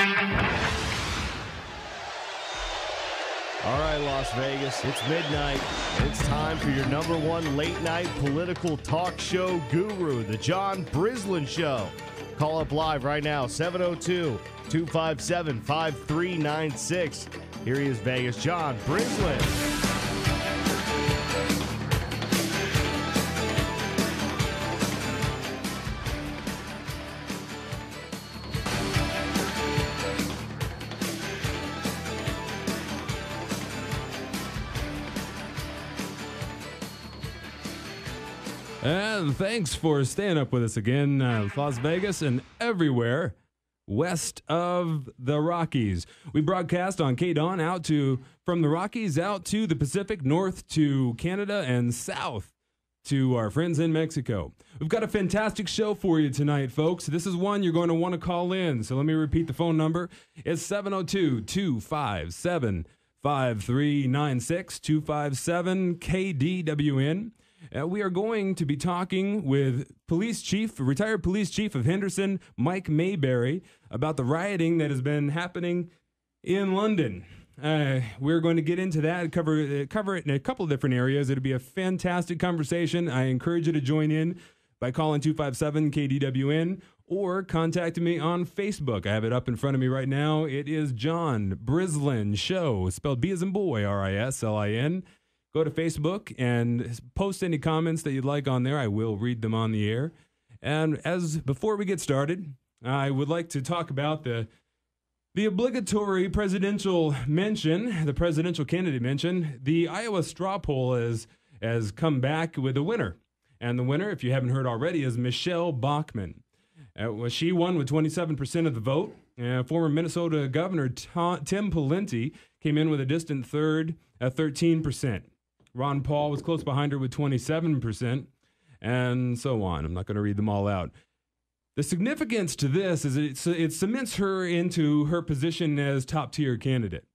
All right, Las Vegas, it's midnight. It's time for your number one late-night political talk show guru, The John Brislin Show. Call up live right now, 702-257-5396. Here he is, Vegas, John Brislin. And thanks for staying up with us again, Las Vegas and everywhere west of the Rockies. We broadcast on KDON from the Rockies out to the Pacific, north to Canada, and south to our friends in Mexico. We've got a fantastic show for you tonight, folks. This is one you're going to want to call in. So let me repeat the phone number. It's 702-257-5396, 257-KDWN. We are going to be talking with retired police chief of Henderson, Mike Mayberry, about the rioting that has been happening in London. We're going to get into that, cover it in a couple of different areas. It'll be a fantastic conversation. I encourage you to join in by calling 257-KDWN or contacting me on Facebook. I have it up in front of me right now. It is John Brislin Show, spelled B as in boy, R-I-S-L-I-N. Go to Facebook and post any comments that you'd like on there. I will read them on the air. And before we get started, I would like to talk about the obligatory presidential mention, the presidential candidate mention. The Iowa straw poll has come back with a winner. And the winner, if you haven't heard already, is Michelle Bachmann. She won with 27% of the vote. Former Minnesota Governor Tim Pawlenty came in with a distant third at 13%. Ron Paul was close behind her with 27%, and so on. I'm not going to read them all out. The significance to this is it cements her into her position as top-tier candidate.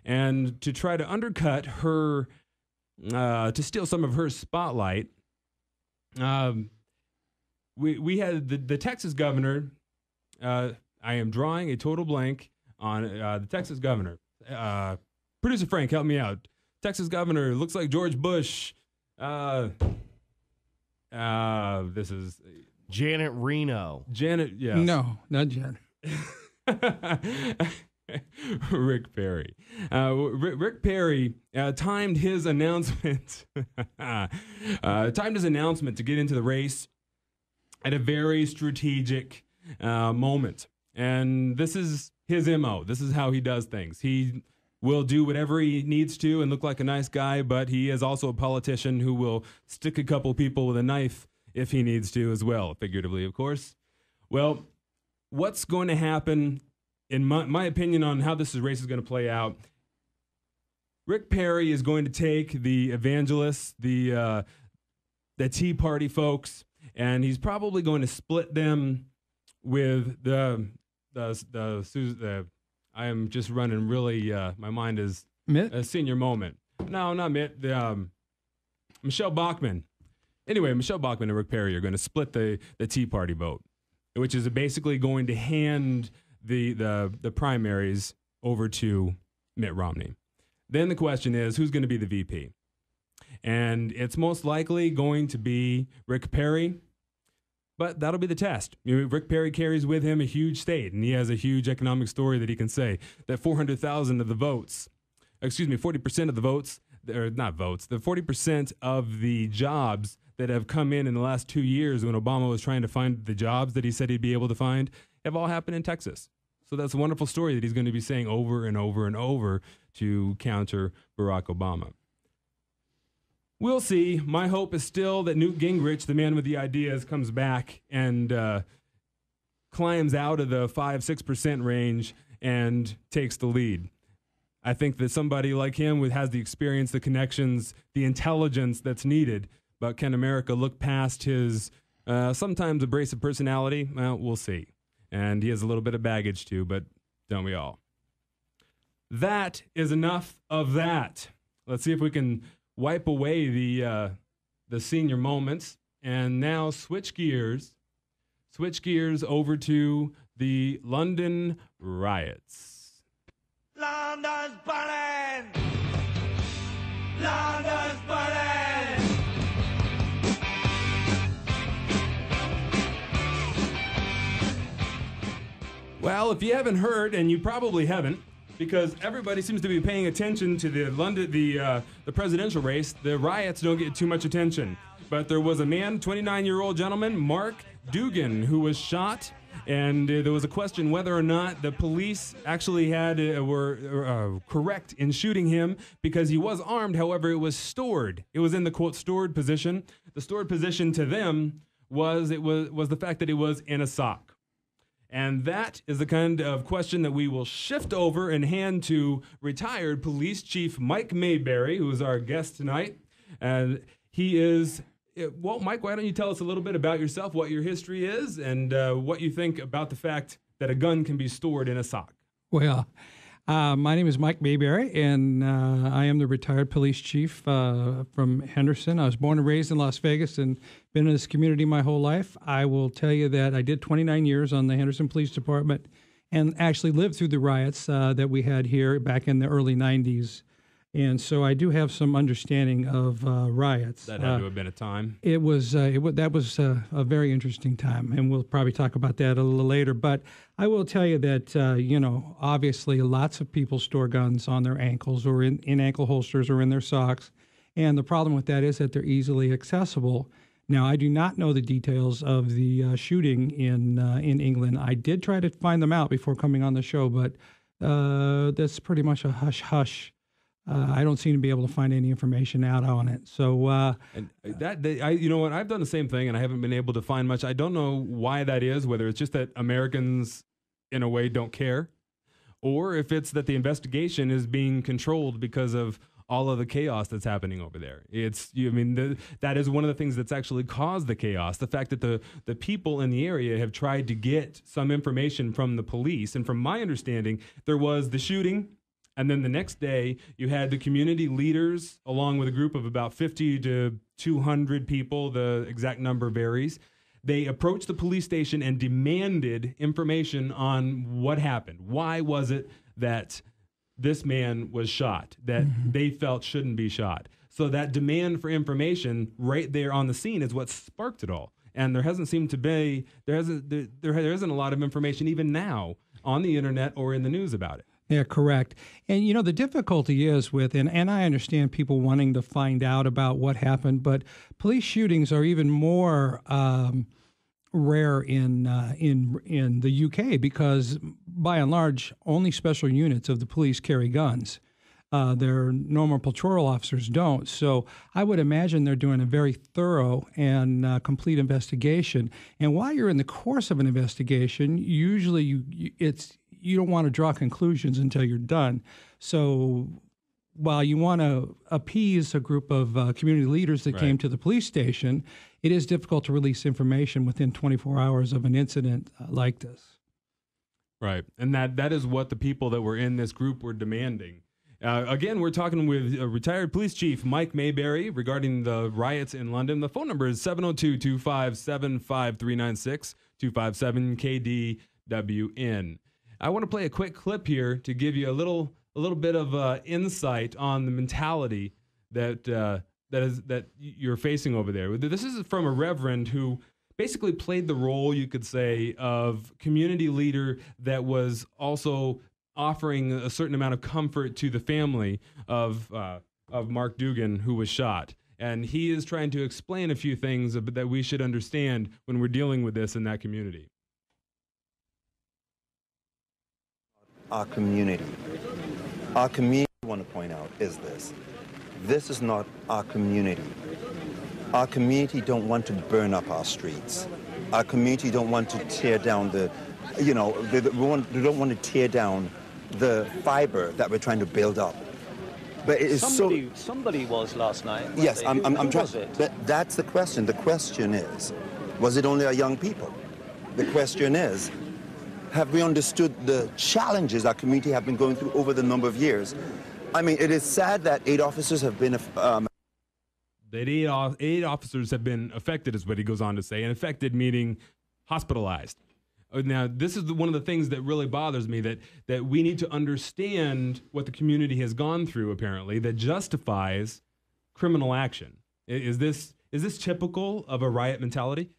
And to try to undercut her, to steal some of her spotlight, we had the Texas governor. I am drawing a total blank on the Texas governor. Producer Frank, help me out. Texas governor looks like George Bush. This is Janet Reno. Janet, yes. No, not Janet. Rick Perry. Rick Perry timed his announcement. Timed his announcement to get into the race at a very strategic moment, and this is his MO. This is how he does things. He will do whatever he needs to and look like a nice guy, but he is also a politician who will stick a couple people with a knife if he needs to as well, figuratively, of course. Well, what's going to happen, in my opinion, on how this race is going to play out, Rick Perry is going to take the evangelists, the Tea Party folks, and he's probably going to split them with the I am just running really, my mind is Mitt? a senior moment. No, not Mitt. Michelle Bachmann. Anyway, Michelle Bachmann and Rick Perry are going to split the Tea Party vote, which is basically going to hand the primaries over to Mitt Romney. Then the question is, who's going to be the VP? And it's most likely going to be Rick Perry. But that'll be the test. Rick Perry carries with him a huge state, and he has a huge economic story that he can say that 40% of the votes, the 40% of the jobs that have come in the last 2 years when Obama was trying to find the jobs that he said he'd be able to find have all happened in Texas. So that's a wonderful story that he's going to be saying over and over and over to counter Barack Obama. We'll see. My hope is still that Newt Gingrich, the man with the ideas, comes back and climbs out of the 5-6% range and takes the lead. I think that somebody like him has the experience, the connections, the intelligence that's needed. But can America look past his sometimes abrasive personality? Well, we'll see. And he has a little bit of baggage too, but don't we all? That is enough of that. Let's see if we can wipe away the senior moments and now switch gears over to the London riots. London's burning! London's burning! Well, if you haven't heard, and you probably haven't, because everybody seems to be paying attention to the presidential race, the riots don't get too much attention. But there was a man, 29-year-old gentleman, Mark Dugan, who was shot, and there was a question whether or not the police actually were correct in shooting him because he was armed. However, it was stored. It was in the quote stored position. The stored position to them was the fact that it was in a sock. And that is the kind of question that we will shift over and hand to retired Police Chief Mike Mayberry, who is our guest tonight. And he is, well, Mike, why don't you tell us a little bit about yourself, what your history is, and what you think about the fact that a gun can be stored in a sock? Well, my name is Mike Mayberry, and I am the retired police chief from Henderson. I was born and raised in Las Vegas and been in this community my whole life. I will tell you that I did 29 years on the Henderson Police Department and actually lived through the riots that we had here back in the early 90s. And so I do have some understanding of riots. That had to have been a time. That was a very interesting time, and we'll probably talk about that a little later. But I will tell you that, obviously lots of people store guns on their ankles or in ankle holsters or in their socks. And the problem with that is that they're easily accessible. Now, I do not know the details of the shooting in England. I did try to find them out before coming on the show, but that's pretty much a hush-hush. I don't seem to be able to find any information out on it. So, you know what? I've done the same thing, and I haven't been able to find much. I don't know why that is. Whether it's just that Americans, in a way, don't care, or if it's that the investigation is being controlled because of all of the chaos that's happening over there. That is one of the things that's actually caused the chaos. The fact that the people in the area have tried to get some information from the police, and from my understanding, there was the shooting. And then the next day, you had the community leaders, along with a group of about 50 to 200 people. The exact number varies. They approached the police station and demanded information on what happened. Why was it that this man was shot, that they felt shouldn't be shot? So that demand for information right there on the scene is what sparked it all. And there isn't a lot of information even now on the internet or in the news about it. Yeah, correct. And, the difficulty is with, and I understand people wanting to find out about what happened, but police shootings are even more rare in the UK because, by and large, only special units of the police carry guns. Their normal patrol officers don't. So I would imagine they're doing a very thorough and complete investigation. And while you're in the course of an investigation, usually you don't want to draw conclusions until you're done. So while you want to appease a group of community leaders that came to the police station, it is difficult to release information within 24 hours of an incident like this. Right. And that is what the people that were in this group were demanding. Again, we're talking with retired police chief Mike Mayberry regarding the riots in London. The phone number is 702-257-5396, 257-KDWN. I want to play a quick clip here to give you a little bit of insight on the mentality that you're facing over there. This is from a reverend who basically played the role, you could say, of community leader that was also offering a certain amount of comfort to the family of Mark Dugan, who was shot. And he is trying to explain a few things that we should understand when we're dealing with this in that community. Our community, I want to point out, is this. This is not our community. Our community don't want to burn up our streets. Our community don't want to tear down they don't want to tear down the fiber that we're trying to build up. But it is somebody was last night. Yes, I'm trying. But that's the question. The question is, was it only our young people? The question is, have we understood the challenges our community have been going through over the number of years? I mean, it is sad that 8 officers have been. That 8 officers have been affected, is what he goes on to say, and affected meaning hospitalized. Now, this is one of the things that really bothers me, that we need to understand what the community has gone through, apparently, that justifies criminal action. Is this typical of a riot mentality?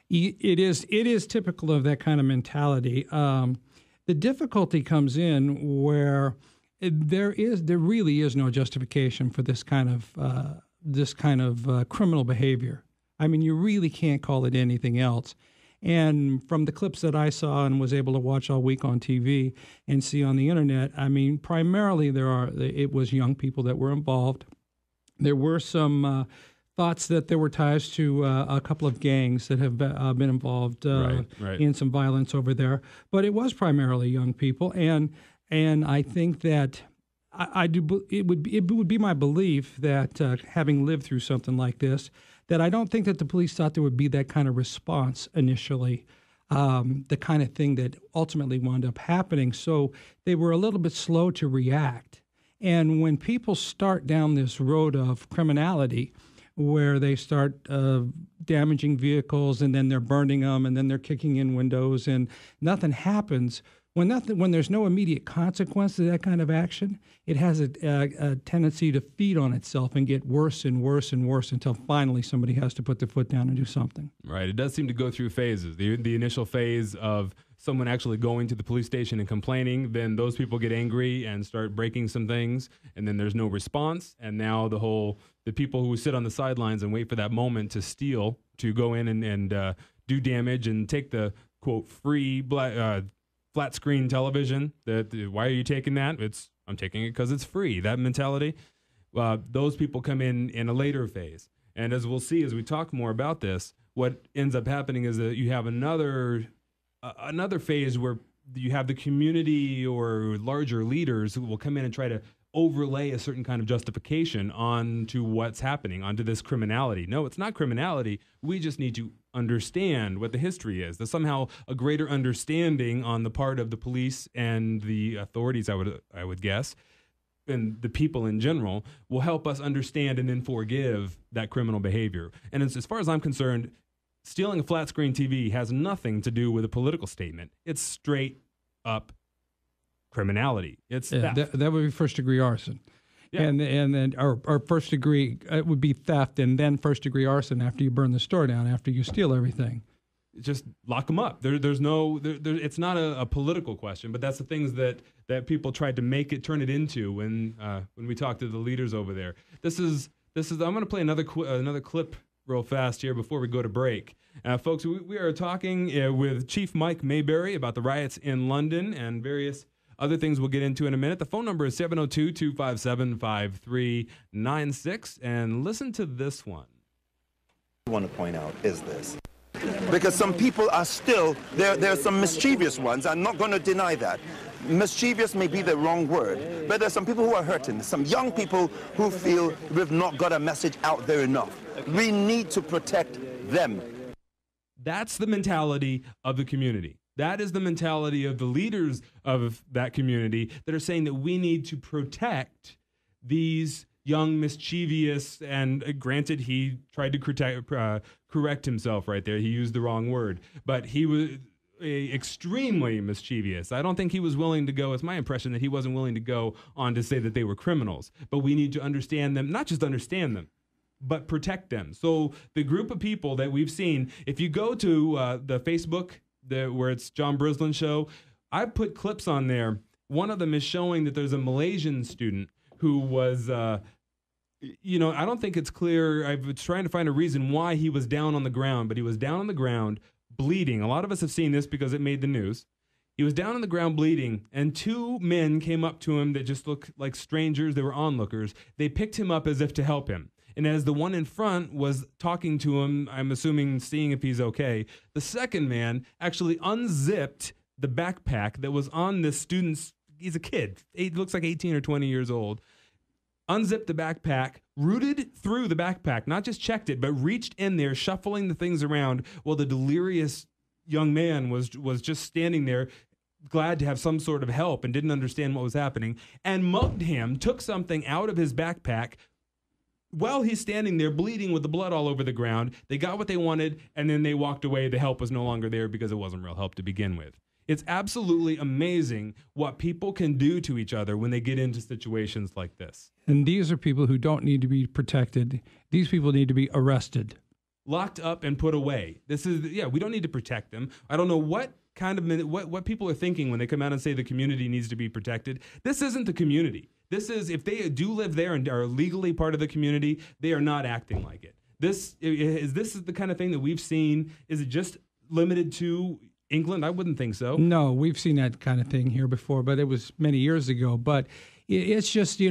It is typical of that kind of mentality. The difficulty comes in where there really is no justification for this kind of criminal behavior. I mean, you really can't call it anything else. And from the clips that I saw and was able to watch all week on TV and see on the internet, I mean, primarily it was young people that were involved. There were some thoughts that there were ties to a couple of gangs that have been involved in some violence over there, but it was primarily young people, and I think that it would be my belief that having lived through something like this, that I don't think that the police thought there would be that kind of response initially, the kind of thing that ultimately wound up happening. So they were a little bit slow to react, and when people start down this road of criminality, where they start damaging vehicles and then they're burning them and then they're kicking in windows and nothing happens. When there's no immediate consequence to that kind of action, it has a tendency to feed on itself and get worse and worse and worse until finally somebody has to put their foot down and do something. Right. It does seem to go through phases. The initial phase of someone actually going to the police station and complaining, then those people get angry and start breaking some things, and then there's no response, and now the people who sit on the sidelines and wait for that moment to steal, to go in and do damage and take the, quote, free flat screen television. Why are you taking that? I'm taking it because it's free. That mentality. Those people come in a later phase. And as we'll see as we talk more about this, what ends up happening is that you have another phase where you have the community or larger leaders who will come in and try to overlay a certain kind of justification onto what's happening, onto this criminality. No, it's not criminality. We just need to understand what the history is. There's somehow a greater understanding on the part of the police and the authorities, I would guess, and the people in general, will help us understand and then forgive that criminal behavior. And as far as I'm concerned, stealing a flat screen TV has nothing to do with a political statement. It's straight up criminality. It's theft. That would be first degree arson. Yeah. And then or first degree, it would be theft and then first degree arson after you burn the store down, after you steal everything. Just lock them up. It's not a political question, but that's the things that people tried to turn it into when we talked to the leaders over there. This is I'm going to play another clip real fast here before we go to break. Folks, we are talking with Chief Mike Mayberry about the riots in London and various other things we'll get into in a minute. The phone number is 702-257-5396. And listen to this one. I want to point out is this. Because some people are still, there are some mischievous ones. I'm not going to deny that. Mischievous may be the wrong word, but there's some people who are hurting. Some young people who feel we've not got a message out there enough. We need to protect them. That's the mentality of the community. That is the mentality of the leaders of that community that are saying that we need to protect these young, mischievous, and granted, he tried to correct himself right there. He used the wrong word, but he was extremely mischievous. I don't think he was willing to go. It's my impression that he wasn't willing to go on to say that they were criminals, but we need to understand them, not just understand them, but protect them. So the group of people that we've seen, if you go to the Facebook, where it's John Brislin Show, I've put clips on there. One of them is showing that there's a Malaysian student who was, I don't think it's clear. I was trying to find a reason why he was down on the ground, but he was down on the ground bleeding. A lot of us have seen this because it made the news. He was down on the ground bleeding, and two men came up to him that just looked like strangers. They were onlookers. They picked him up as if to help him. And as the one in front was talking to him, I'm assuming seeing if he's okay, the second man actually unzipped the backpack that was on this student's, he's a kid, looks like 18 or 20 years old, unzipped the backpack, rooted through the backpack, not just checked it, but reached in there, shuffling the things around while the delirious young man was just standing there, glad to have some sort of help and didn't understand what was happening, and mugged him, took something out of his backpack, while he's standing there bleeding with the blood all over the ground, they got what they wanted, and then they walked away. The help was no longer there because it wasn't real help to begin with. It's absolutely amazing what people can do to each other when they get into situations like this. And these are people who don't need to be protected. These people need to be arrested. Locked up and put away. We don't need to protect them. I don't know what kind of what people are thinking when they come out and say the community needs to be protected. This isn't the community. This is, if they do live there and are legally part of the community, they are not acting like it. This is the kind of thing that we've seen. Is it just limited to England? I wouldn't think so. No, we've seen that kind of thing here before, but it was many years ago. But it's just,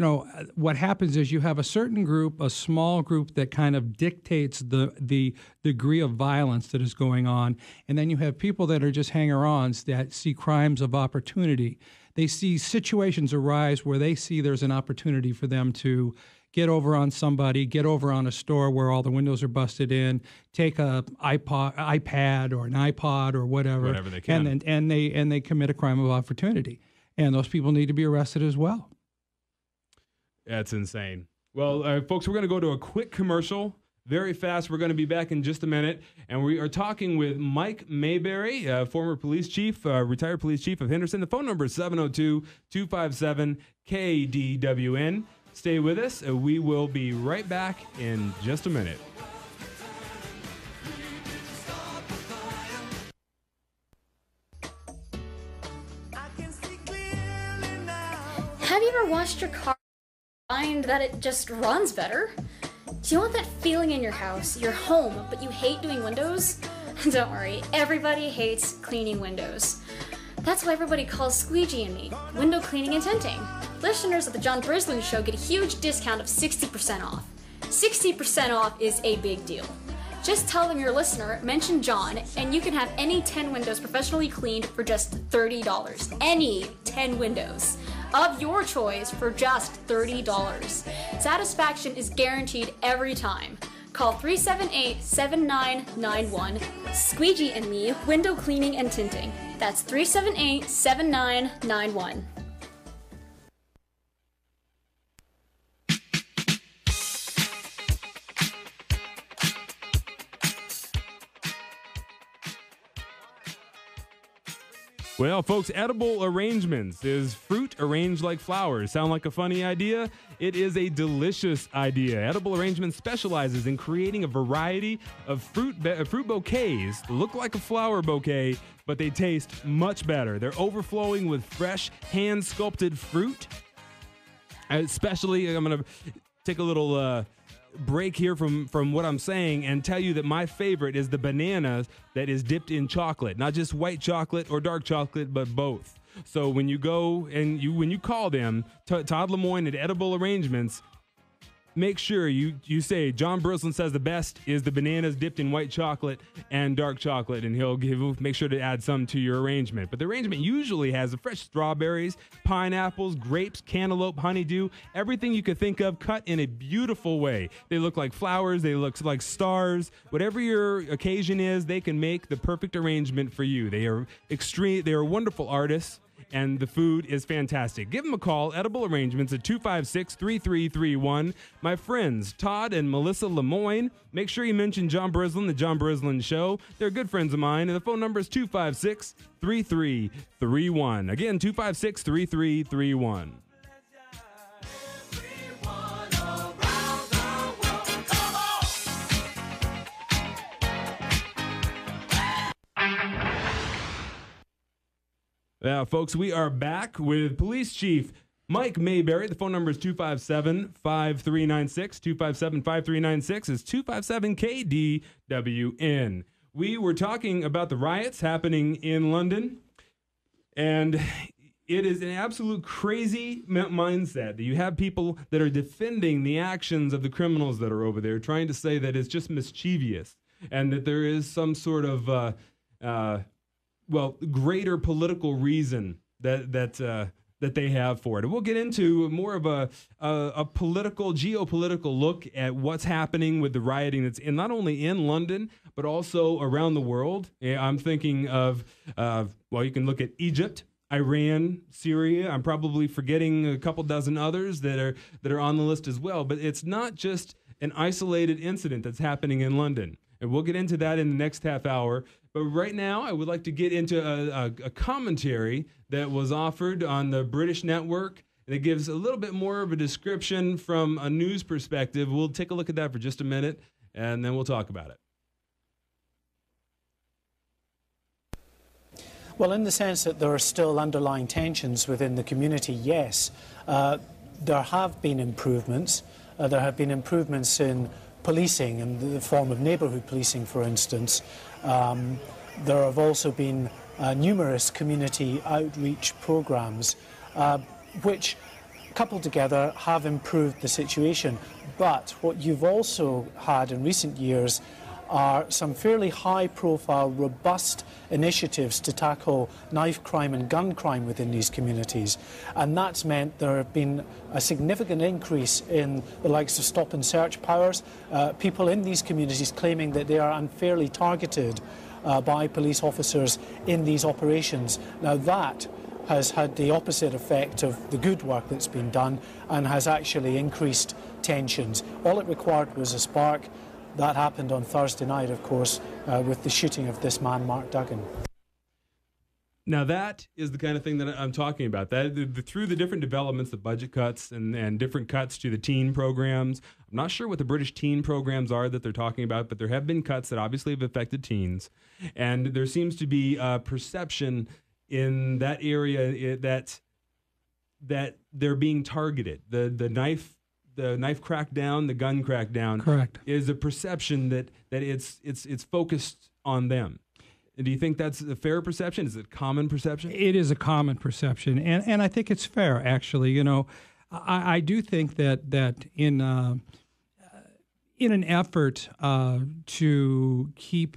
what happens is you have a certain group, a small group that kind of dictates the degree of violence that is going on. And then you have people that are just hanger-ons that see crimes of opportunity. They see situations arise where they see there's an opportunity for them to get over on somebody, get over on a store where all the windows are busted in, take a iPad or an iPod or whatever they can, and they commit a crime of opportunity. And those people need to be arrested as well. That's insane. Well, folks, we're going to go to a quick commercial. Very fast. We're going to be back in just a minute. And we are talking with Mike Mayberry, former police chief, retired police chief of Henderson. The phone number is 702-257-KDWN. Stay with us. We will be right back in just a minute. Have you ever washed your car and find that it just runs better? Do you want that feeling in your house, your home, but you hate doing windows? Don't worry, everybody hates cleaning windows. That's why everybody calls Squeegee and me window cleaning and tinting. Listeners of the John Brislin Show get a huge discount of 60% off. 60% off is a big deal. Just tell them you're a listener, mention John, and you can have any 10 windows professionally cleaned for just $30. Any 10 windows of your choice for just $30. Satisfaction is guaranteed every time. Call 378-7991. Squeegee and me, window cleaning and tinting. That's 378-7991. Well, folks, edible arrangements is fruit arranged like flowers. Sound like a funny idea? It is a delicious idea. Edible Arrangements specializes in creating a variety of fruit bouquets that look like a flower bouquet, but they taste much better. They're overflowing with fresh, hand-sculpted fruit. Especially, I'm going to take a little break here from what I'm saying and tell you that my favorite is the banana that is dipped in chocolate. Not just white chocolate or dark chocolate, but both. So when you go and when you call them, Todd Lemoyne at Edible Arrangements, make sure you say John Brislin says the best is the bananas dipped in white chocolate and dark chocolate, and he'll make sure to add some to your arrangement. But the arrangement usually has the fresh strawberries, pineapples, grapes, cantaloupe, honeydew, everything you could think of cut in a beautiful way. They look like flowers, they look like stars. Whatever your occasion is, they can make the perfect arrangement for you. They are wonderful artists. And the food is fantastic. Give them a call, Edible Arrangements at 256-3331. My friends, Todd and Melissa Lemoyne, make sure you mention John Brislin, the John Brislin Show. They're good friends of mine, and the phone number is 256-3331. Again, 256-3331. Folks, we are back with Police Chief Mike Mayberry. The phone number is 257-5396. 257-5396 is 257-KDWN. We were talking about the riots happening in London, and it is an absolute crazy mindset that you have people that are defending the actions of the criminals that are over there, trying to say that it's just mischievous and that there is some sort of greater political reason that they have for it. And we'll get into more of a geopolitical look at what's happening with the rioting that's not only in London, but also around the world. I'm thinking of, you can look at Egypt, Iran, Syria. I'm probably forgetting a couple dozen others that are on the list as well. But it's not just an isolated incident that's happening in London. And we'll get into that in the next half hour. But right now, I would like to get into a commentary that was offered on the British network that gives a little bit more of a description from a news perspective. We'll take a look at that for just a minute, and then we'll talk about it. Well, in the sense that there are still underlying tensions within the community, yes. There have been improvements. There have been improvements in policing, in the form of neighbourhood policing, for instance. There have also been numerous community outreach programmes, which, coupled together, have improved the situation. But what you've also had in recent years are some fairly high-profile, robust initiatives to tackle knife crime and gun crime within these communities. And that's meant there have been a significant increase in the likes of stop and search powers, people in these communities claiming that they are unfairly targeted by police officers in these operations. Now that has had the opposite effect of the good work that's been done and has actually increased tensions. All it required was a spark. That happened on Thursday night, of course, with the shooting of this man, Mark Duggan. Now that is the kind of thing that I'm talking about. Through the different developments, the budget cuts and different cuts to the teen programs. I'm not sure what the British teen programs are that they're talking about, but there have been cuts that obviously have affected teens. And there seems to be a perception in that area that they're being targeted. The knife crackdown, the gun crackdown, correct, is a perception that it's focused on them. And do you think that's a fair perception? Is it a common perception? It is a common perception, and I think it's fair, actually. You know, I do think that in an effort to keep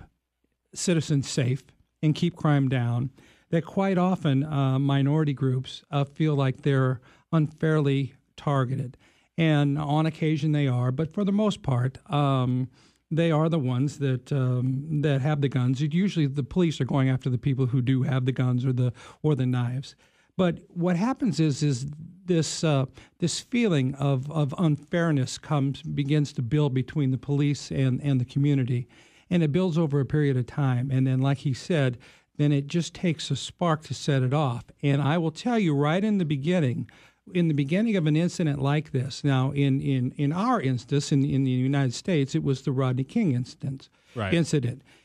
citizens safe and keep crime down, that quite often minority groups feel like they're unfairly targeted. And on occasion they are, but for the most part, they are the ones that have the guns. Usually, the police are going after the people who do have the guns or the knives. But what happens is this feeling of unfairness begins to build between the police and the community, and it builds over a period of time. And then, like he said, then it just takes a spark to set it off. And I will tell you, right in the beginning of an incident like this, now in our instance, in the United States, it was the Rodney King incident.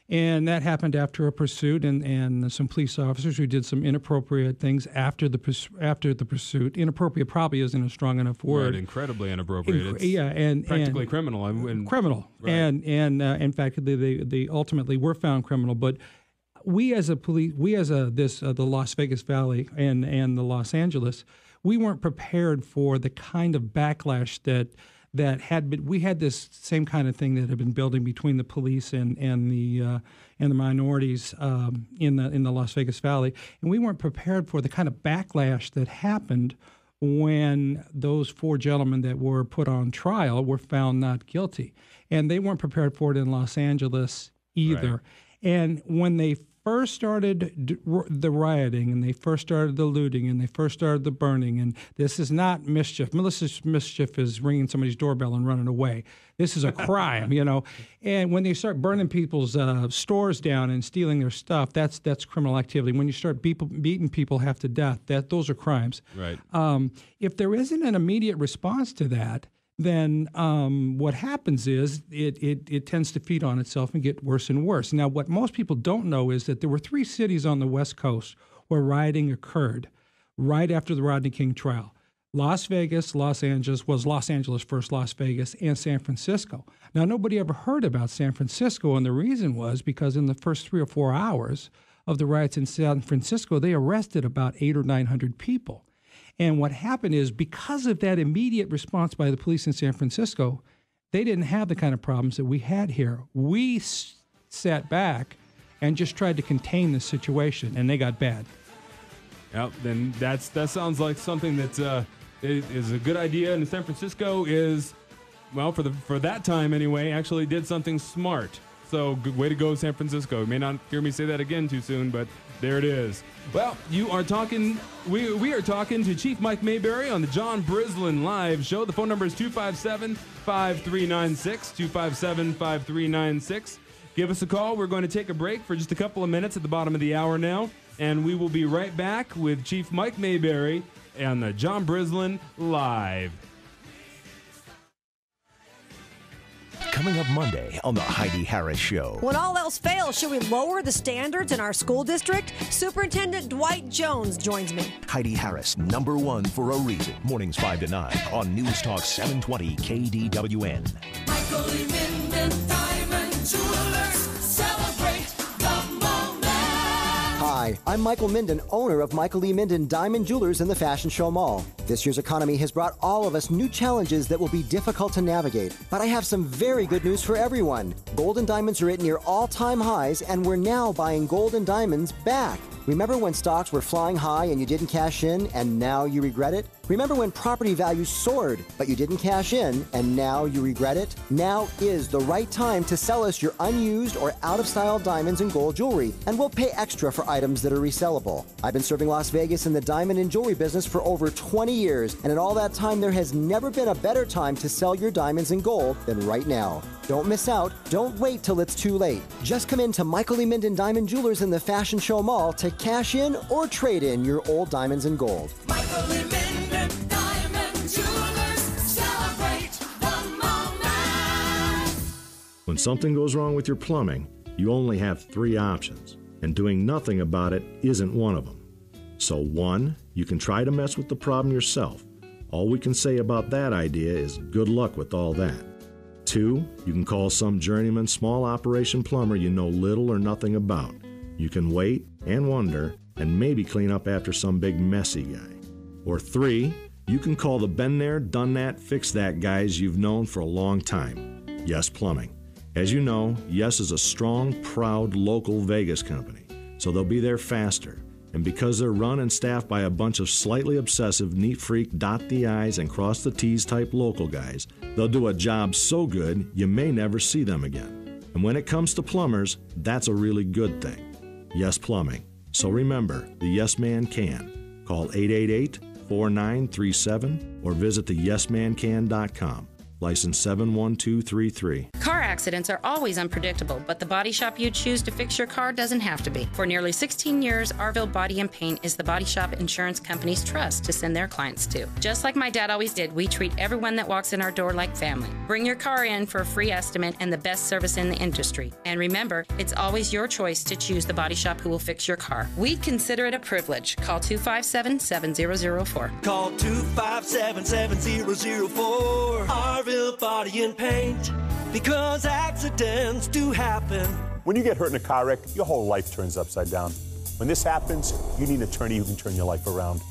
And that happened after a pursuit and some police officers who did some inappropriate things after the pursuit. Inappropriate probably isn't a strong enough word. Right, incredibly inappropriate. And practically criminal. Criminal. Right. And in fact, they ultimately were found criminal. But we as the Las Vegas Valley and the Los Angeles, we weren't prepared for the kind of backlash that had been. We had this same kind of thing that had been building between the police and the minorities in the Las Vegas Valley, and we weren't prepared for the kind of backlash that happened when those four gentlemen that were put on trial were found not guilty, and they weren't prepared for it in Los Angeles either. Right. And when they first started the rioting, and they first started the looting, and they first started the burning, and this is not mischief. Malicious mischief is ringing somebody's doorbell and running away. This is a crime, you know. And when they start burning people's stores down and stealing their stuff, that's criminal activity. When you start beating people half to death, those are crimes. Right. If there isn't an immediate response to that, then what happens is it tends to feed on itself and get worse and worse. Now, what most people don't know is that there were 3 cities on the West Coast where rioting occurred right after the Rodney King trial. Las Vegas, Los Angeles first, Las Vegas, and San Francisco. Now, nobody ever heard about San Francisco, and the reason was because in the first 3 or 4 hours of the riots in San Francisco, they arrested about 800 or 900 people. And what happened is, because of that immediate response by the police in San Francisco, they didn't have the kind of problems that we had here. We sat back and just tried to contain the situation, and they got bad. Yep, then that sounds like something that is a good idea. And San Francisco is, well, for that time anyway, actually did something smart. So good way to go, San Francisco. You may not hear me say that again too soon, but There it is. Well, you are talking. We are talking to Chief Mike Mayberry on the John Brislin Live Show. The phone number is 257-5396, 257-5396. Give us a call. We're going to take a break for just a couple of minutes at the bottom of the hour now, and we will be right back with Chief Mike Mayberry on the John Brislin Live. Coming up Monday on the Heidi Harris Show. When all else fails, should we lower the standards in our school district? Superintendent Dwight Jones joins me. Heidi Harris, #1 for a reason. Mornings 5 to 9 on News Talk 720 KDWN. Michael Lee Minden Diamond Jewelers, celebrate the moment. Hi, I'm Michael Minden, owner of Michael Lee Minden Diamond Jewelers in the Fashion Show Mall. This year's economy has brought all of us new challenges that will be difficult to navigate. But I have some very good news for everyone. Gold and diamonds are at near all-time highs, and we're now buying gold and diamonds back. Remember when stocks were flying high and you didn't cash in, and now you regret it? Remember when property values soared, but you didn't cash in, and now you regret it? Now is the right time to sell us your unused or out-of-style diamonds and gold jewelry, and we'll pay extra for items that are resellable. I've been serving Las Vegas in the diamond and jewelry business for over 20 years, and in all that time, there has never been a better time to sell your diamonds and gold than right now. Don't miss out. Don't wait till it's too late. Just come in to Michael Lee Minden Diamond Jewelers in the Fashion Show Mall to cash in or trade in your old diamonds and gold. Michael Lee Minden Diamond Jewelers, celebrate the moment. When something goes wrong with your plumbing, you only have 3 options, and doing nothing about it isn't one of them. So 1, you can try to mess with the problem yourself. All we can say about that idea is good luck with all that. 2, you can call some journeyman small operation plumber you know little or nothing about. You can wait and wonder and maybe clean up after some big messy guy. Or 3, you can call the been there, done that, fix that guys you've known for a long time. Yes Plumbing. As you know, Yes is a strong, proud, local Vegas company, so they'll be there faster. And because they're run and staffed by a bunch of slightly obsessive, neat freak, dot the I's and cross the T's type local guys, they'll do a job so good you may never see them again. And when it comes to plumbers, that's a really good thing. Yes Plumbing. So remember, the Yes Man can. Call 888-4937 or visit theyesmancan.com. License 71233. Car accidents are always unpredictable, but the body shop you choose to fix your car doesn't have to be. For nearly 16 years, Arville Body and Paint is the body shop insurance company's trust to send their clients to. Just like my dad always did, we treat everyone that walks in our door like family. Bring your car in for a free estimate and the best service in the industry. And remember, it's always your choice to choose the body shop who will fix your car. We'd consider it a privilege. Call 257-7004. Call 257-7004. Arville Body and Paint, because accidents do happen. When you get hurt in a car wreck, your whole life turns upside down. When this happens, you need an attorney who can turn your life around.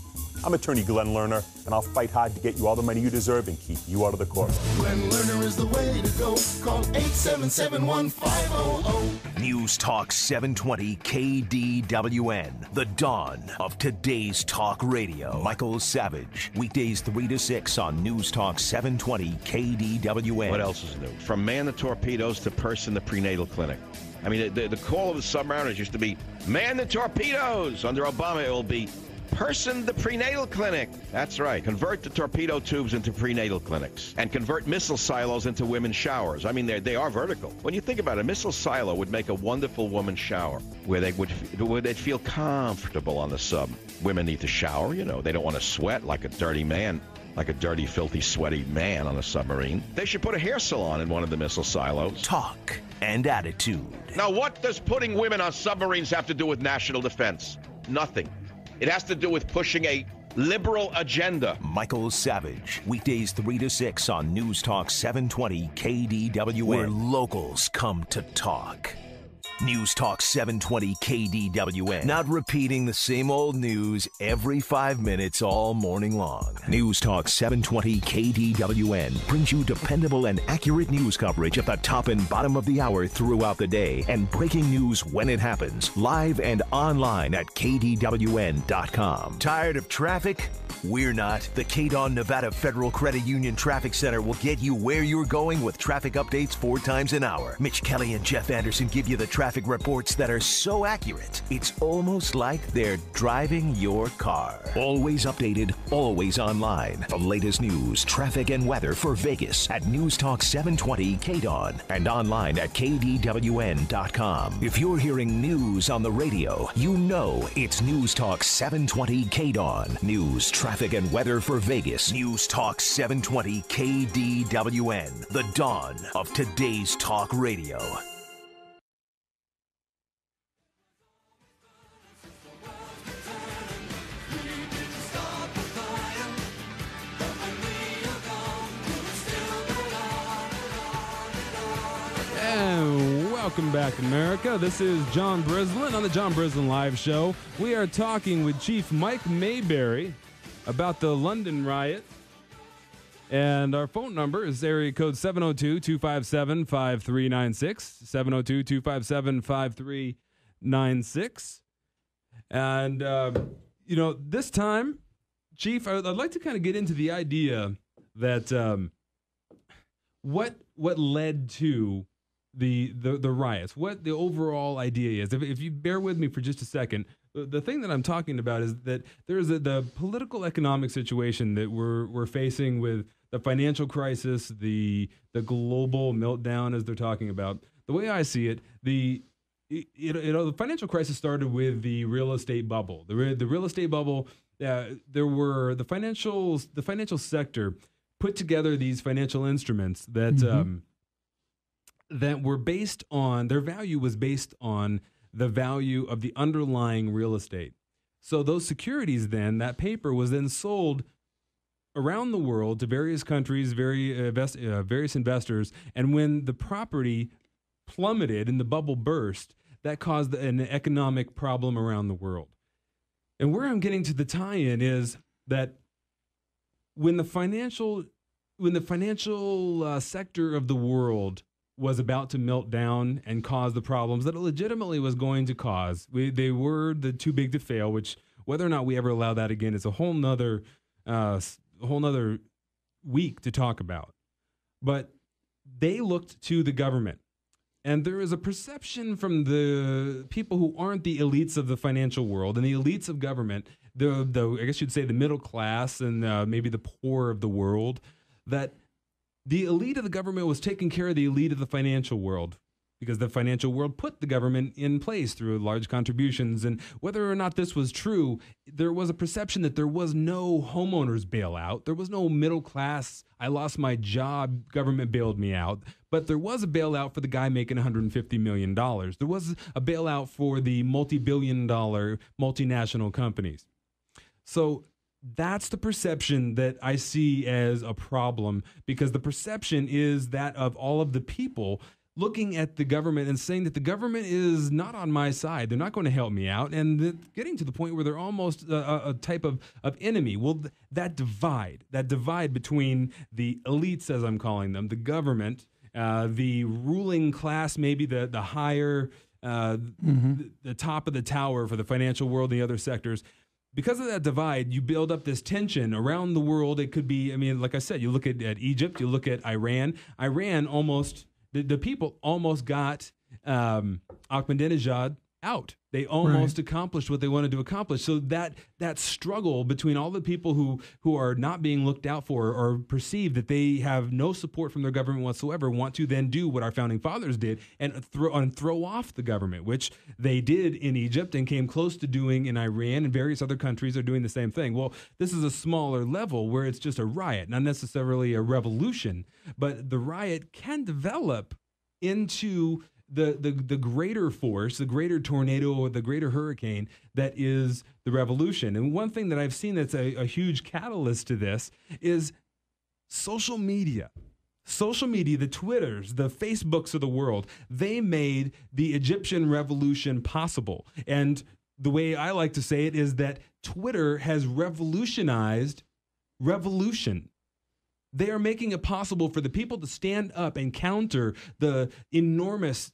I'm attorney Glenn Lerner, and I'll fight hard to get you all the money you deserve and keep you out of the court. Glenn Lerner is the way to go. Call 877-1500. News Talk 720 KDWN, the dawn of today's talk radio. Michael Savage, weekdays 3 to 6 on News Talk 720 KDWN. What else is new? From man the torpedoes to person the prenatal clinic. I mean, the call of the submariners used to be man the torpedoes. Under Obama, it will be person the prenatal clinic. That's right. Convert the torpedo tubes into prenatal clinics and convert missile silos into women's showers. I mean, they are vertical. When you think about it, a missile silo would make a wonderful woman's shower where they'd feel comfortable on the sub. Women need to shower, you know. They don't want to sweat like a dirty man, like a dirty, filthy, sweaty man on a submarine. They should put a hair salon in one of the missile silos. Talk and attitude. Now, what does putting women on submarines have to do with national defense? Nothing. It has to do with pushing a liberal agenda. Michael Savage, weekdays 3 to 6 on News Talk 720 KDWN, where locals come to talk. News Talk 720 KDWN. Not repeating the same old news every 5 minutes all morning long. News Talk 720 KDWN brings you dependable and accurate news coverage at the top and bottom of the hour throughout the day, and breaking news when it happens, live and online at KDWN.com. Tired of traffic? We're not. The KDON Nevada Federal Credit Union Traffic Center will get you where you're going with traffic updates 4 times an hour. Mitch Kelly and Jeff Anderson give you the traffic reports that are so accurate, it's almost like they're driving your car. Always updated, always online. The latest news, traffic, and weather for Vegas at News Talk 720 KDON and online at KDWN.com. If you're hearing news on the radio, you know it's News Talk 720 KDON. News, traffic, and weather for Vegas. News Talk 720 KDWN. The dawn of today's talk radio. And welcome back, America. This is John Brislin on the John Brislin Live Show. We are talking with Chief Mike Mayberry about the London riot. And our phone number is area code 702-257-5396, 702-257-5396. And, this time, Chief, I'd like to kind of get into the idea that what led to the riots, what the overall idea is. If you bear with me for just a second, the thing that I'm talking about is that there's the political economic situation that we're facing with the financial crisis, the global meltdown, as they're talking about. The way I see it, the financial crisis started with the real estate bubble. The real estate bubble, there were the financial sector put together these financial instruments that that were based on, their value was based on the value of the underlying real estate. So those securities then, that paper was then sold around the world to various countries, various investors. And when the property plummeted and the bubble burst, that caused an economic problem around the world. And where I'm getting to the tie-in is that when the financial sector of the world was about to melt down and cause the problems that it legitimately was going to cause, they were the too big to fail, which whether or not we ever allow that again is a whole nother week to talk about. But they looked to the government. And there is a perception from the people who aren't the elites of the financial world and the elites of government, I guess you'd say the middle class and maybe the poor of the world, that the elite of the government was taking care of the elite of the financial world because the financial world put the government in place through large contributions. And whether or not this was true, there was a perception that there was no homeowners bailout. There was no middle class, I lost my job, government bailed me out. But there was a bailout for the guy making $150 million. There was a bailout for the multi-billion-dollar multinational companies. So that's the perception that I see as a problem, because the perception is that of all of the people looking at the government and saying that the government is not on my side. They're not going to help me out. And getting to the point where they're almost a type of enemy. Well, that divide between the elites, as I'm calling them, the government, the ruling class, maybe the higher, the top of the tower for the financial world and the other sectors. Because of that divide, you build up this tension around the world. It could be, like I said, you look at Egypt, you look at Iran. Iran almost, the people almost got Ahmadinejad out. They almost accomplished what they wanted to accomplish. So that struggle between all the people who are not being looked out for or perceive that they have no support from their government whatsoever, want to then do what our founding fathers did and throw off the government, which they did in Egypt and came close to doing in Iran, and various other countries are doing the same thing. Well, this is a smaller level where it's just a riot, not necessarily a revolution, but the riot can develop into the greater force, the greater tornado, the greater hurricane that is the revolution. And one thing that I've seen that's a huge catalyst to this is social media. Social media, the Twitters, the Facebooks of the world, they made the Egyptian revolution possible. And the way I like to say it is that Twitter has revolutionized revolution. They are making it possible for the people to stand up and counter the enormous,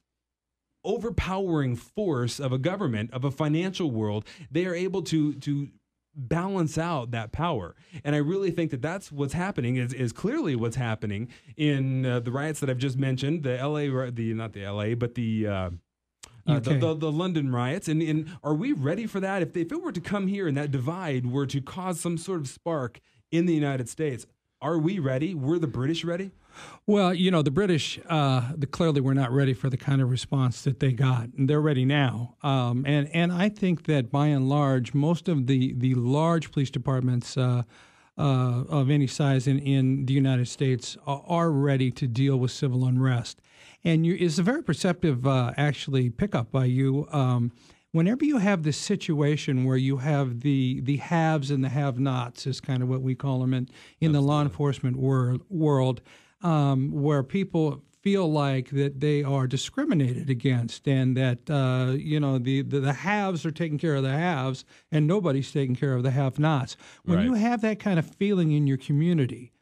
overpowering force of a government, of a financial world. They are able to balance out that power. And I really think that that's what's happening, is clearly what's happening in the riots that I've just mentioned, the London riots. And are we ready for that? If it were to come here and that divide were to cause some sort of spark in the United States, are we ready? Were the British ready? Well, the British clearly were not ready for the kind of response that they got, and they're ready now. And I think that by and large, most of the large police departments of any size in the United States are ready to deal with civil unrest. And it's a very perceptive, actually, pickup by you. Whenever you have this situation where you have the haves and the have-nots, is kind of what we call them in the law enforcement world, where people feel like that they are discriminated against, and that the haves are taking care of the haves and nobody's taking care of the have-nots. When you have that kind of feeling in your community,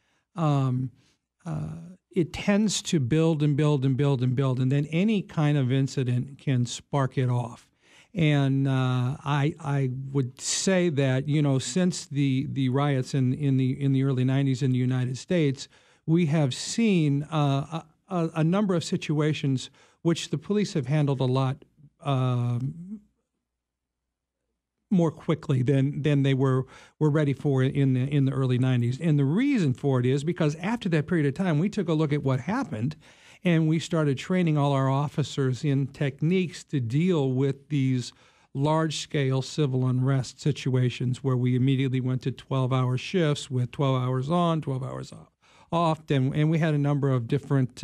it tends to build and build and build and build, and then any kind of incident can spark it off. And I would say that since the riots in the early 90s in the United States, we have seen a number of situations which the police have handled a lot more quickly than they were ready for in the early 90s. And the reason for it is because after that period of time, we took a look at what happened, and we started training all our officers in techniques to deal with these large-scale civil unrest situations where we immediately went to 12-hour shifts with 12 hours on, 12 hours off. And we had a number of different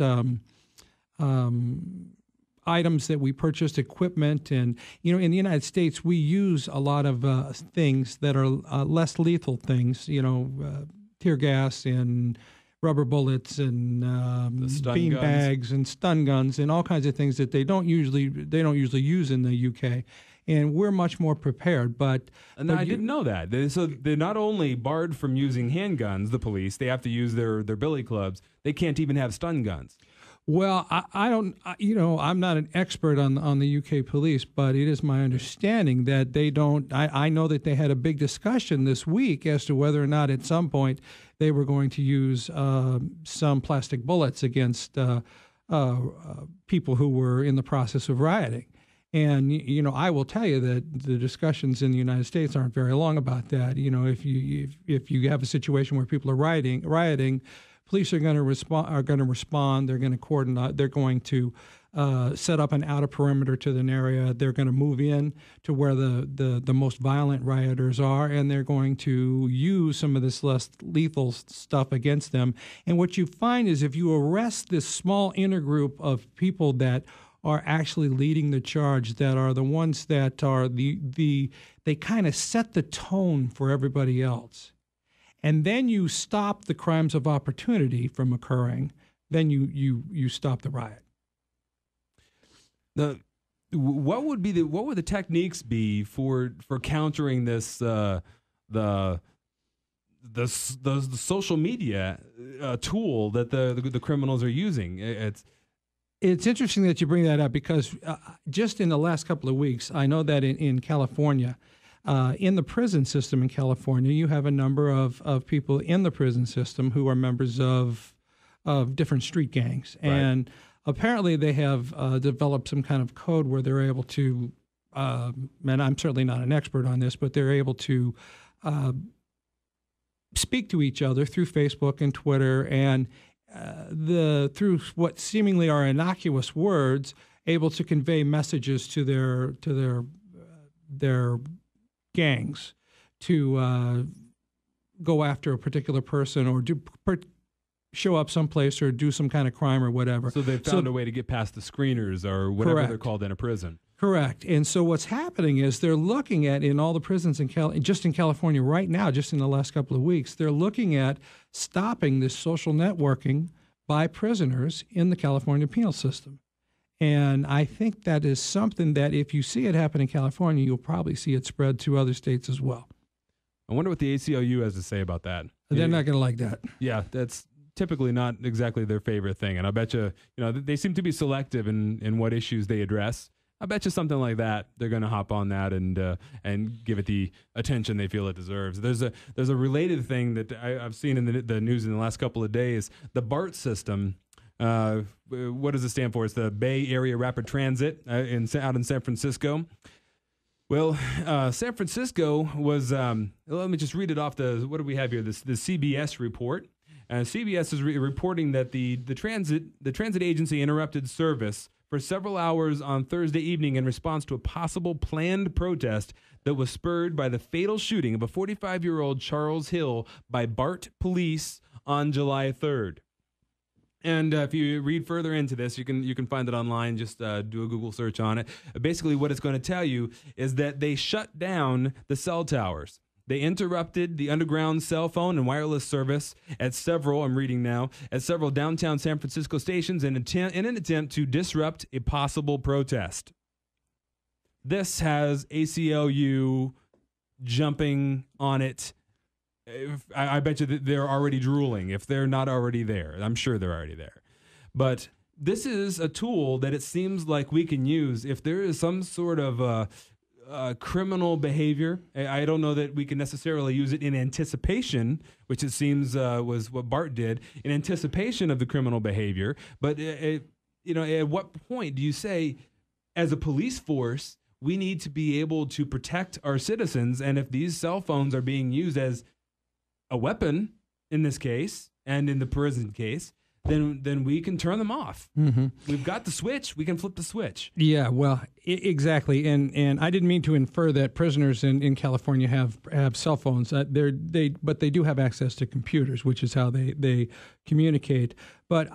items that we purchased, equipment. And, in the United States, we use a lot of things that are less lethal things, tear gas and rubber bullets and bean bags and stun guns and all kinds of things that they don't usually use in the UK. And we're much more prepared. But I didn't know that. So they're not only barred from using handguns, the police, they have to use their billy clubs. They can't even have stun guns. Well, I don't, I'm not an expert on the UK police, but it is my understanding that they don't. I know that they had a big discussion this week as to whether or not at some point they were going to use some plastic bullets against people who were in the process of rioting. And, I will tell you that the discussions in the United States aren't very long about that. If you have a situation where people are rioting, police are going to respond. They're going to coordinate. They're going to set up an outer perimeter to an area. They're going to move in to where the most violent rioters are, and they're going to use some of this less lethal stuff against them. And what you find is if you arrest this small inner group of people that are actually leading the charge, that are the ones that are they kind of set the tone for everybody else, and then you stop the crimes of opportunity from occurring, then you stop the riot. What would the techniques be for countering this the social media tool that the criminals are using? It's interesting that you bring that up because just in the last couple of weeks, I know that in California, in the prison system in California, you have a number of people in the prison system who are members of different street gangs. Right. And apparently they have developed some kind of code where they're able to, and I'm certainly not an expert on this, but they're able to speak to each other through Facebook and Twitter and through what seemingly are innocuous words, able to convey messages to their gangs to go after a particular person or show up someplace or do some kind of crime or whatever. So they've found a way to get past the screeners or whatever Correct. They're called in a prison. Correct. And so what's happening is they're looking at, in all the prisons just in California right now, just in the last couple of weeks, they're looking at stopping this social networking by prisoners in the California penal system. And I think that is something that if you see it happen in California, you'll probably see it spread to other states as well. I wonder what the ACLU has to say about that. They're not going to like that. Yeah, that's typically not exactly their favorite thing. And I bet you, they seem to be selective in what issues they address. I bet you something like that, they're going to hop on that and give it the attention they feel it deserves. There's a related thing that I've seen in the news in the last couple of days. The BART system. What does it stand for? It's the Bay Area Rapid Transit out in San Francisco. Well, San Francisco was. Let me just read it off what do we have here? The CBS report. CBS is reporting that the transit agency interrupted service for several hours on Thursday evening in response to a possible planned protest that was spurred by the fatal shooting of a 45-year-old Charles Hill by BART police on July 3rd. And if you read further into this, you can find it online. Just do a Google search on it. Basically, what it's going to tell you is that they shut down the cell towers. They interrupted the underground cell phone and wireless service at several, I'm reading now, at several downtown San Francisco stations in an attempt to disrupt a possible protest. This has ACLU jumping on it. I bet you that they're already drooling if they're not already there. I'm sure they're already there. But this is a tool that it seems like we can use if there is some sort of criminal behavior. I don't know that we can necessarily use it in anticipation, which it seems was what BART did, in anticipation of the criminal behavior. But at what point do you say, as a police force, we need to be able to protect our citizens? And if these cell phones are being used as a weapon in this case, and in the prison case, then we can turn them off. Mm-hmm. We've got the switch. We can flip the switch. Yeah, well, exactly. And I didn't mean to infer that prisoners in California have cell phones. But they do have access to computers, which is how they communicate. But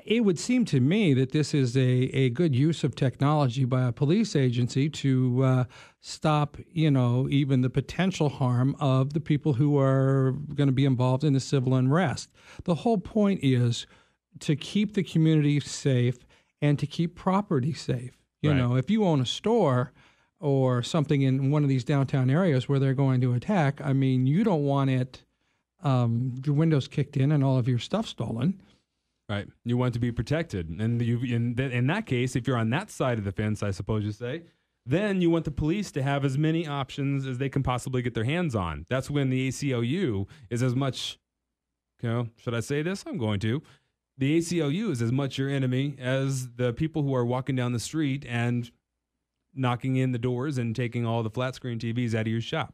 it would seem to me that this is a good use of technology by a police agency to stop, even the potential harm of the people who are going to be involved in the civil unrest. The whole point is to keep the community safe and to keep property safe. You know, if you own a store or something in one of these downtown areas where they're going to attack, I mean, you don't want your windows kicked in and all of your stuff stolen. Right. You want to be protected. And in that case, if you're on that side of the fence, I suppose you say, then you want the police to have as many options as they can possibly get their hands on. That's when the ACLU is as much, should I say this? I'm going to. The ACLU is as much your enemy as the people who are walking down the street and knocking in the doors and taking all the flat screen TVs out of your shop.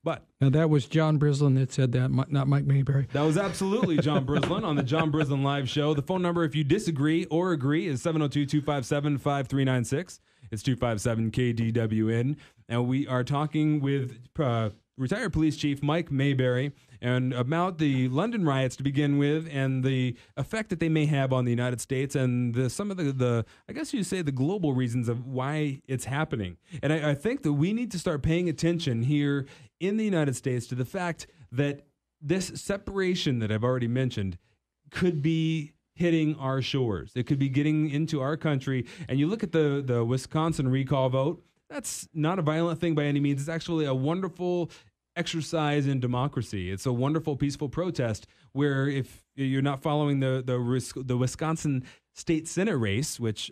But now that was John Brislin that said that, not Mike Mayberry. That was absolutely John Brislin on the John Brislin Live Show. The phone number, if you disagree or agree, is 702-257-5396. It's 257-KDWN. And we are talking with retired police chief Mike Mayberry and about the London riots to begin with and the effect that they may have on the United States and some of the I guess you say the global reasons of why it's happening. And I think that we need to start paying attention here in the United States to the fact that this separation that I've already mentioned could be hitting our shores. It could be getting into our country. And you look at the Wisconsin recall vote, that's not a violent thing by any means. It's actually a wonderful exercise in democracy. It's a wonderful, peaceful protest where if you're not following the Wisconsin State Senate race, which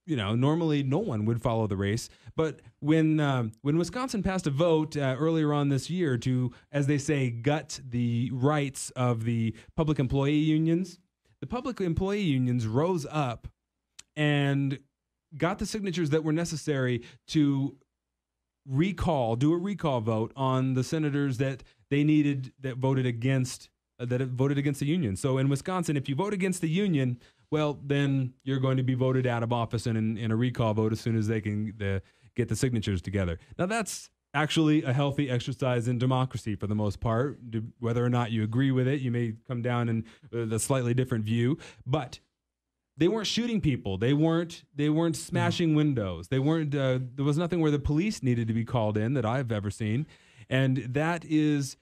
normally no one would follow the race, but when Wisconsin passed a vote earlier on this year to, as they say, gut the rights of the public employee unions, the public employee unions rose up and got the signatures that were necessary to do a recall vote on the senators that they needed that voted against the union. So in Wisconsin, if you vote against the union, well, then you're going to be voted out of office in a recall vote as soon as they can get the signatures together. Now that's actually a healthy exercise in democracy for the most part. Whether or not you agree with it, you may come down in a slightly different view, but they weren't shooting people. They weren't smashing windows. They weren't. There was nothing where the police needed to be called in that I've ever seen, and that is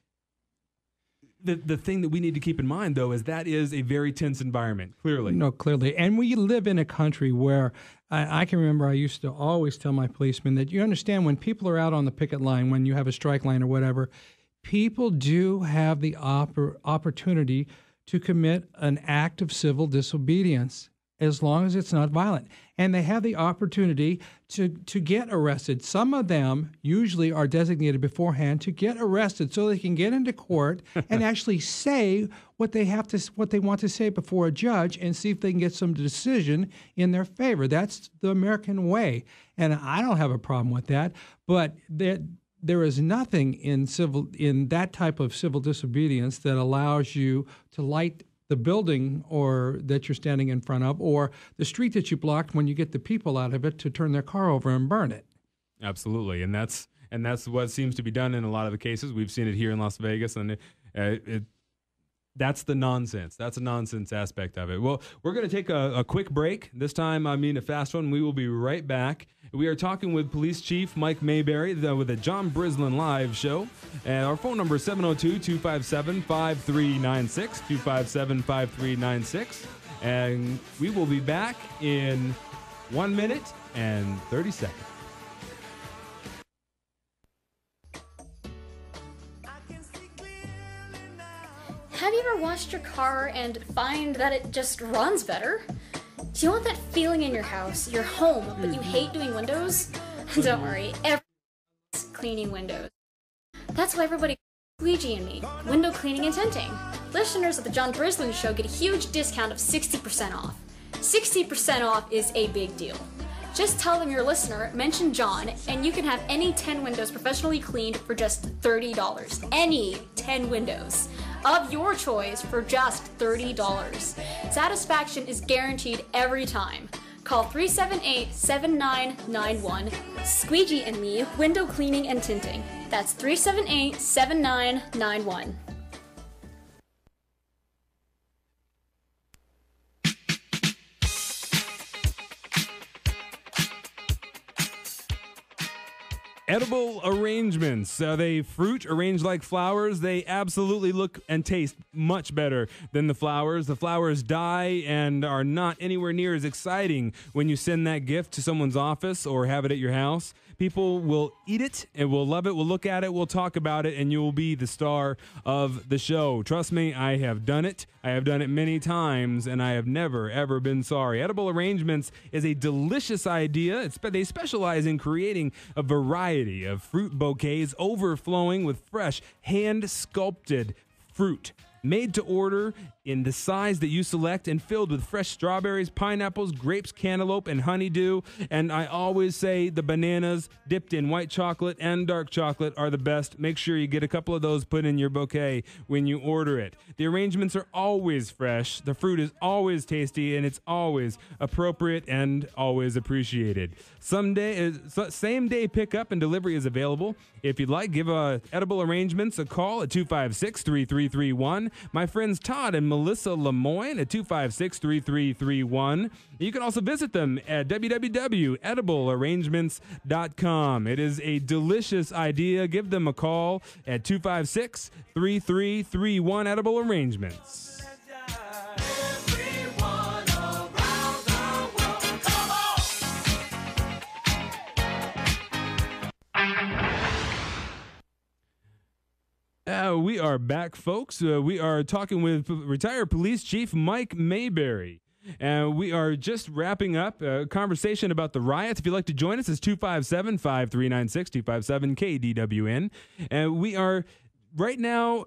the thing that we need to keep in mind. Though, is that is a very tense environment. Clearly, and we live in a country where I can remember I used to always tell my policemen that you understand when people are out on the picket line, when you have a strike line or whatever, people do have the opportunity to commit an act of civil disobedience. as long as it's not violent. And they have the opportunity to get arrested. Some of them usually are designated beforehand to get arrested so they can get into court and actually say what they want to say before a judge and see if they can get some decision in their favor. That's the American way. And I don't have a problem with that. But there is nothing in that type of civil disobedience that allows you to light the building or that you're standing in front of, or the street that you blocked when you get the people out of it to turn their car over and burn it. Absolutely, and that's what seems to be done in a lot of the cases. We've seen it here in Las Vegas, and that's the nonsense. That's a nonsense aspect of it. Well, we're going to take a quick break. This time, I mean a fast one. We will be right back. We are talking with Police Chief Mike Mayberry with the John Brislin Live show. And our phone number is 702-257-5396, 257-5396. And we will be back in 1 minute and 30 seconds. Have you ever washed your car and find that it just runs better? Do you want that feeling in your house, your home, but you hate doing windows? Don't worry, everyone's cleaning windows. That's why everybody squeegee and me, window cleaning and tinting. Listeners of the John Brislin Show get a huge discount of 60% off. 60% off is a big deal. Just tell them you're a listener, mention John, and you can have any 10 windows professionally cleaned for just $30. Any 10 windows of your choice for just $30. Satisfaction is guaranteed every time. Call 378-7991. Squeegee and me, window cleaning and tinting. That's 378-7991. Edible arrangements. Are they fruit arranged like flowers? They absolutely look and taste much better than the flowers. The flowers die and are not anywhere near as exciting when you send that gift to someone's office or have it at your house. People will eat it and will love it. We'll look at it. We'll talk about it, and you will be the star of the show. Trust me, I have done it. I have done it many times, and I have never, ever been sorry. Edible arrangements is a delicious idea. They specialize in creating a variety of fruit bouquets overflowing with fresh, hand-sculpted fruit. Made to order in the size that you select and filled with fresh strawberries, pineapples, grapes, cantaloupe, and honeydew. And I always say the bananas dipped in white chocolate and dark chocolate are the best. Make sure you get a couple of those put in your bouquet when you order it. The arrangements are always fresh. The fruit is always tasty, and it's always appropriate and always appreciated. Same day pickup and delivery is available. If you'd like, give Edible Arrangements a call at 256-3331. My friends Todd and Melissa Lemoyne at 256-3331. You can also visit them at www.ediblearrangements.com. It is a delicious idea. Give them a call at 256-3331 Edible Arrangements. We are back, folks. We are talking with retired police chief Mike Mayberry. We are just wrapping up a conversation about the riots. If you'd like to join us, it's 257-5396, 257-KDWN. And we are, right now,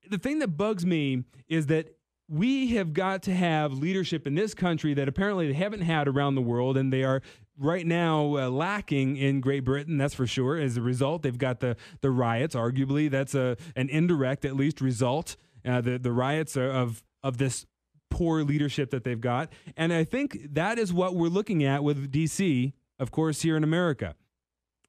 the thing that bugs me is that we have got to have leadership in this country that apparently they haven't had around the world, and they are right now lacking in Great Britain, that's for sure. As a result, they've got the riots. Arguably, that's an indirect, at least, result. The riots are of this poor leadership that they've got. And I think that is what we're looking at with D.C., of course, here in America.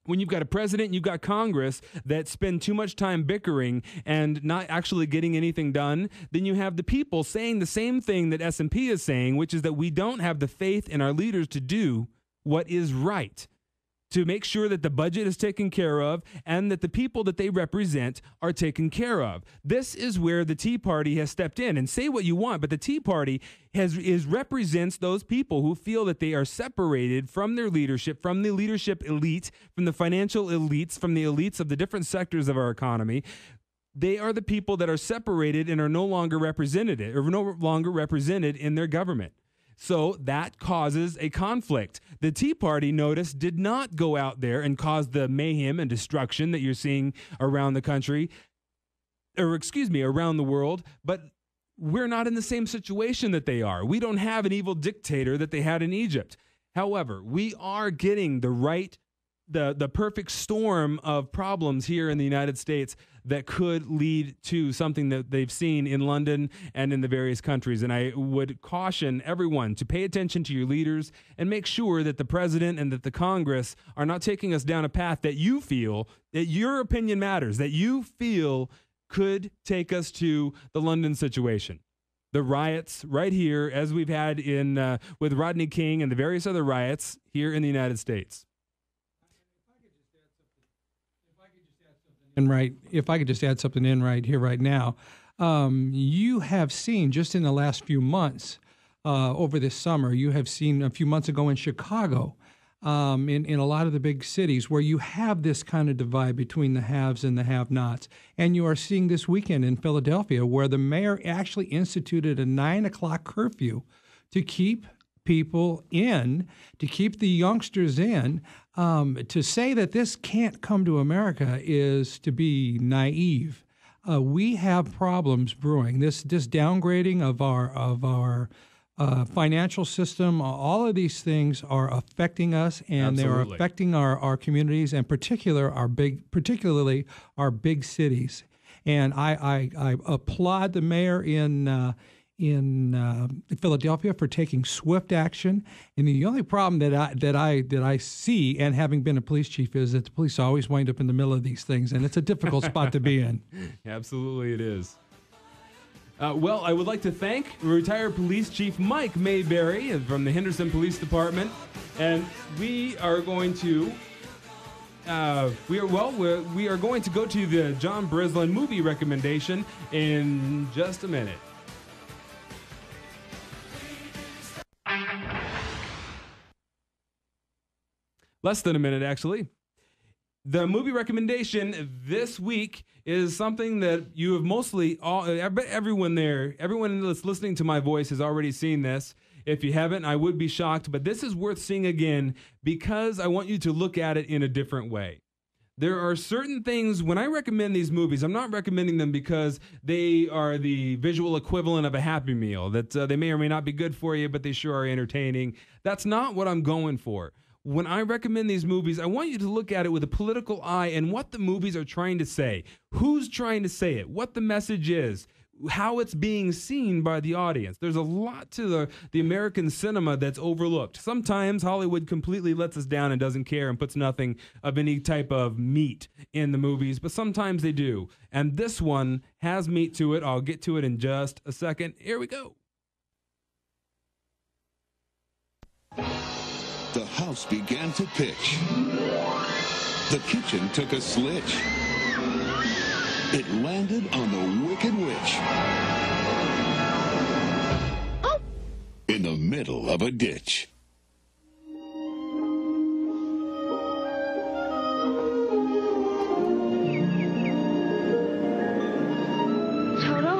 When you've got a president, you've got Congress that spend too much time bickering and not actually getting anything done, then you have the people saying the same thing that S&P is saying, which is that we don't have the faith in our leaders to do what is right, to make sure that the budget is taken care of and that the people that they represent are taken care of. This is where the Tea Party has stepped in. And say what you want, but the Tea Party represents those people who feel that they are separated from their leadership, from the leadership elite, from the financial elites, from the elites of the different sectors of our economy. They are the people that are separated and are no longer represented in their government. So that causes a conflict. The Tea Party, notice, did not go out there and cause the mayhem and destruction that you're seeing around the country, or excuse me, around the world, but we're not in the same situation that they are. We don't have an evil dictator that they had in Egypt. However, we are getting the perfect storm of problems here in the United States that could lead to something that they've seen in London and in the various countries. And I would caution everyone to pay attention to your leaders and make sure that the president and that the Congress are not taking us down a path that you feel, that your opinion matters, that you feel could take us to the London situation. The riots right here, as we've had in with Rodney King and the various other riots here in the United States. And if I could just add something in right here, right now, you have seen just in the last few months, over this summer, you have seen a few months ago in Chicago, in a lot of the big cities where you have this kind of divide between the haves and the have-nots. And you are seeing this weekend in Philadelphia where the mayor actually instituted a 9 o'clock curfew to keep people in, to keep the youngsters in. To say that this can't come to America is to be naive. We have problems brewing. This downgrading of our financial system, all of these things are affecting us, and they are affecting our communities, and particularly our big cities. And I applaud the mayor in Philadelphia for taking swift action. And the only problem that I see, and having been a police chief, is that the police always wind up in the middle of these things, and it's a difficult spot to be in. Absolutely, it is. Well, I would like to thank retired police chief Mike Mayberry from the Henderson Police Department, and we are going to we are going to go to the John Brislin movie recommendation in just a minute. Less than a minute, actually. The movie recommendation this week is something that you have mostly everyone that's listening to my voice has already seen this. If you haven't, I would be shocked, but this is worth seeing again because I want you to look at it in a different way. There are certain things, when I recommend these movies, I'm not recommending them because they are the visual equivalent of a Happy Meal, that they may or may not be good for you, but they sure are entertaining. That's not what I'm going for. When I recommend these movies, I want you to look at it with a political eye and what the movies are trying to say, who's trying to say it, what the message is, how it's being seen by the audience. There's a lot to the American cinema that's overlooked. Sometimes Hollywood completely lets us down and doesn't care and puts nothing of any type of meat in the movies, but sometimes they do. And this one has meat to it. I'll get to it in just a second. Here we go. The house began to pitch. The kitchen took a slitch. It landed on the Wicked Witch. Oh. In the middle of a ditch. Toto,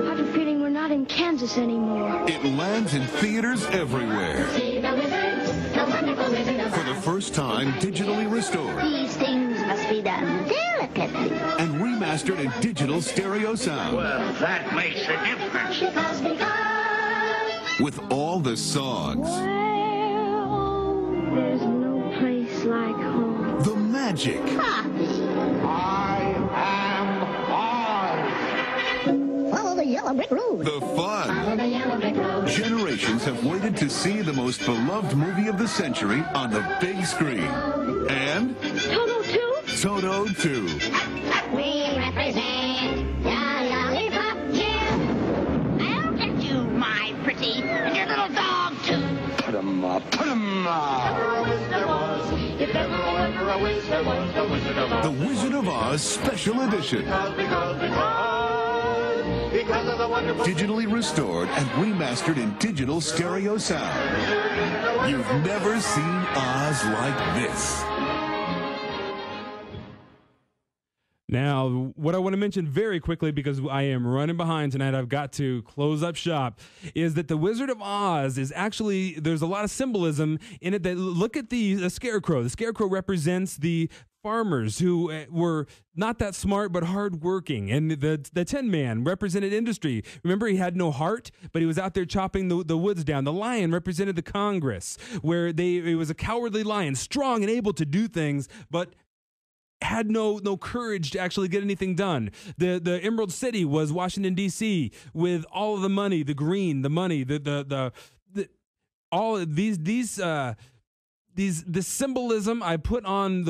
I have a feeling we're not in Kansas anymore. It lands in theaters everywhere. See the wizard, the wonderful Wizard of Oz. For the first time, digitally restored. These things must be done delicately. And remastered in digital stereo sound. Well, that makes a difference. Because. With all the songs. Well, there's no place like home. The magic. I am Oz. Follow the yellow brick road. The fun. Follow the yellow brick road. Generations have waited to see the most beloved movie of the century on the big screen. And Toto 2? Toto 2. We represent the Lollipop Jam. I'll get you, my pretty, and your little dog, too. Put 'em up, put 'em up. If ever a wizard was, the Wizard of Oz. The Wizard of Oz Special Edition. Because of the wonderful. Digitally restored and remastered in digital stereo sound. You've never seen Oz like this. Now, what I want to mention very quickly, because I am running behind tonight, I've got to close up shop, is that the Wizard of Oz is actually, there's a lot of symbolism in it. That look at the scarecrow. The scarecrow represents the farmers who were not that smart but hardworking, and the Tin Man represented industry. Remember, he had no heart, but he was out there chopping the woods down. The lion represented the Congress, where it was a cowardly lion, strong and able to do things, but had no courage to actually get anything done. The Emerald City was Washington, D.C., with all of the money, the green, the money, all of the symbolism I put on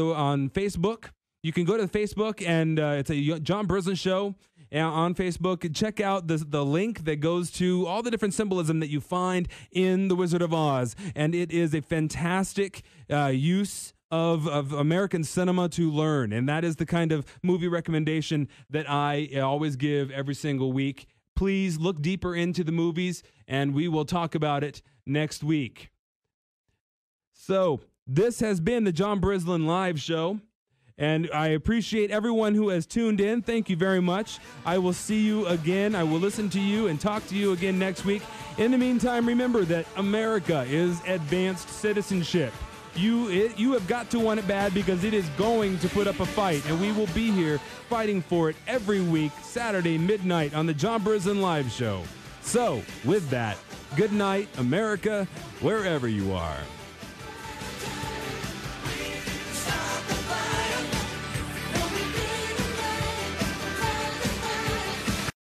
Facebook. You can go to Facebook, and it's a John Brislin show on Facebook, and check out the link that goes to all the different symbolism that you find in The Wizard of Oz. And it is a fantastic use of American cinema to learn. And that is the kind of movie recommendation that I always give every single week. Please look deeper into the movies, and we will talk about it next week. So this has been the John Brislin Live Show, and I appreciate everyone who has tuned in. Thank you very much. I will see you again. I will listen to you and talk to you again next week. In the meantime, remember that America is advanced citizenship. You have got to want it bad, because it is going to put up a fight, and we will be here fighting for it every week, Saturday midnight on the John Brislin Live Show. So, with that, good night, America, wherever you are.